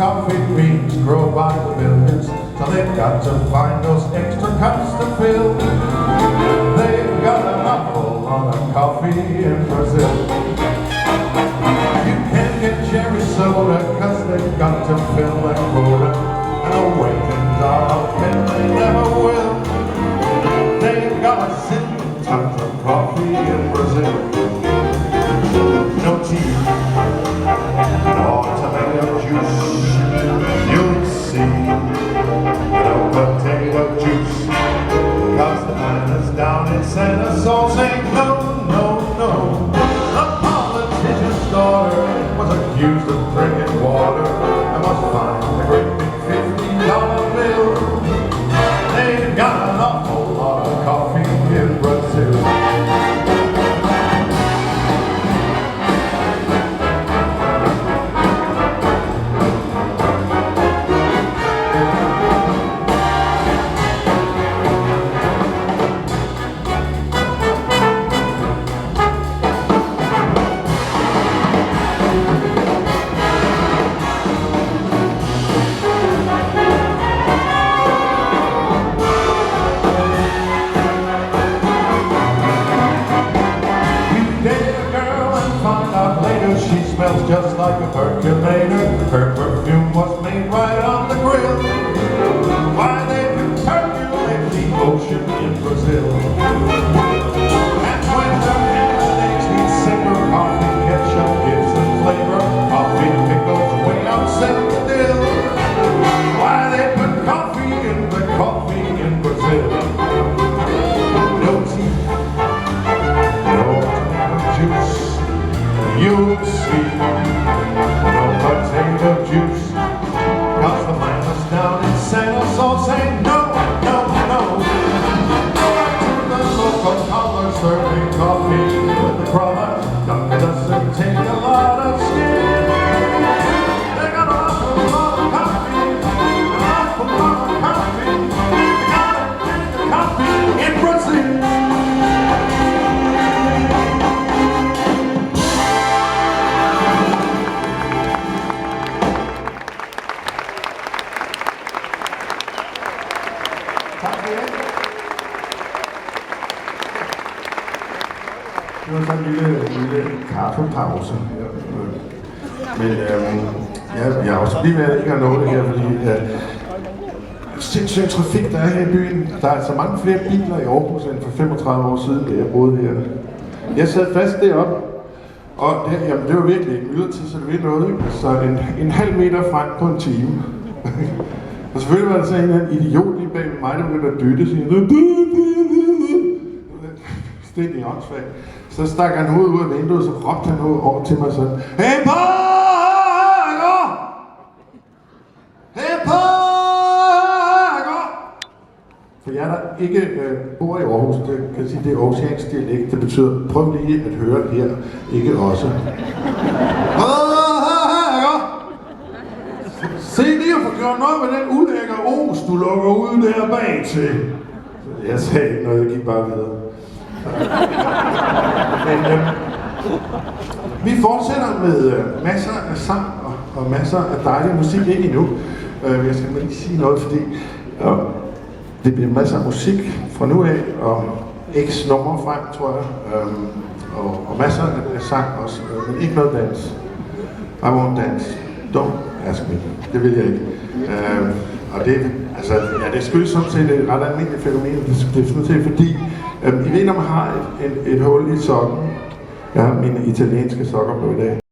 coffee beans grow by the billions, so they've got to find those extra cups to fill. They've got an awful lot of coffee in Brazil. You can't get cherry soda, cause they've got to fill that quota, and awakens are and they never will. They've got a sip tons of coffee in Brazil. No tea, no tomato juice, you'll see. No potato juice, cause the man is down in Santa Soul saying no, no, no. A politician's daughter was accused of drinking water and was fined a great big $50 bill. They've got an awful lot of coffee in Brazil. She smells just like a percolator. Her perfume was made right on the grill. Why, they can percolate the ocean in Brazil. And when the candidates need sicker coffee, ketchup gives them flavor. Coffee pickles way upset the dill. Why, they put coffee in the coffee in Brazil. No tea, no tomato juice, you'll see. No potato juice, cause the man is down in Santa Soul saying no, no, no. To the local collar serving coffee with the crawler. Doesn't take a lot of skill. They got an awful lot of coffee, an awful lot of coffee. They got coffee in Brazil. Det var sådan en lille kaffepause. Men jeg har også lige været ikke har nået det her, fordi sindssygt trafik, der er her i byen. Der er altså mange flere biler i Aarhus end for 35 år siden, da jeg boede her. Jeg sad fast deroppe, og det var virkelig ikke myldretid, så det ved noget, ikke? Så en halv meter frem på en time. Og selvfølgelig var der så en idiot lige bag mig, der begyndte at dytte, siger stik i åndssvagt. Så stak han hovedet ud af vinduet, så råbte han over til mig sådan: Hey Parker! Hey Parker! For jeg der ikke bor i Aarhus, det kan sige, det er aarhusiansk dialekt. Det betyder, prøv lige at høre her, ikke også. Parker! Se lige at få gjort noget med den ulækker os, du lukker ud der bag til. Jeg sagde ikke noget, jeg gik bare videre. Men vi fortsætter med masser af sang og masser af dejlig musik. Ikke endnu. Jeg skal lige sige noget, fordi det bliver masser af musik fra nu af, og x numre frem, tror jeg. Og masser af sang også, men ikke noget dans. I won't dance. Don't ask me. Det vil jeg ikke. Og det, altså, ja, det skyldes sådan set et ret almindeligt fænomen. Det er sådan set fordi, I ved, når man har et hul i sokken. Jeg har mine italienske sokker på i dag.